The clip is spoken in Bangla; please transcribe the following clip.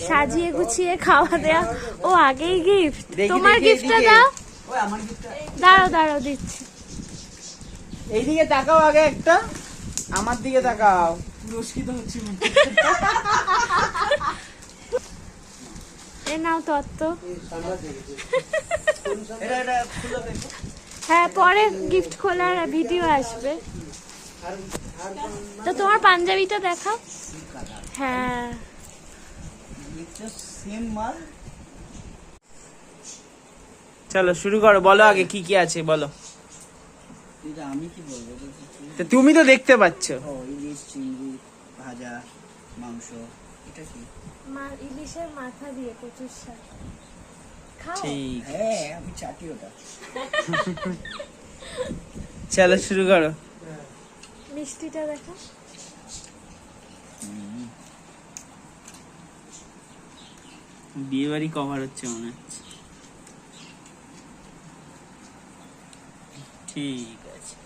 সাজিয়ে গুছিয়ে খাওয়া দেয়া। ও আগেই গিফট, তোমার গিফটটা দাও। দাঁড়াও দাঁড়াও দিচ্ছি। এইদিকে তাকাও, আগে একটা আমার দিকে তাকাও। পুরস্কৃত হচ্ছে এ নাও তত্ত্ব। হ্যাঁ, পরে গিফট খোলার ভিডিও আসবে। তো তোমার পাঞ্জাবিটা দেখাও। হ্যাঁ, চলো শুরু করো, বলো আগে কি কি আছে বলো। আমি কি বলবো? তো তুমি তো দেখতে পাচ্ছ। ইলিশ, চিংড়ি ভাজা, মাংস। এটা কি? ইলিশের মাথা দিয়ে কচুর শাক। খাও। ঠিক, হ্যাঁ আমি চাটি ওটা। চলো শুরু করো। মিষ্টিটা দেখো। বিয়ে বাড়ি কভার হচ্ছে মনে হচ্ছে। ঠিক আছে।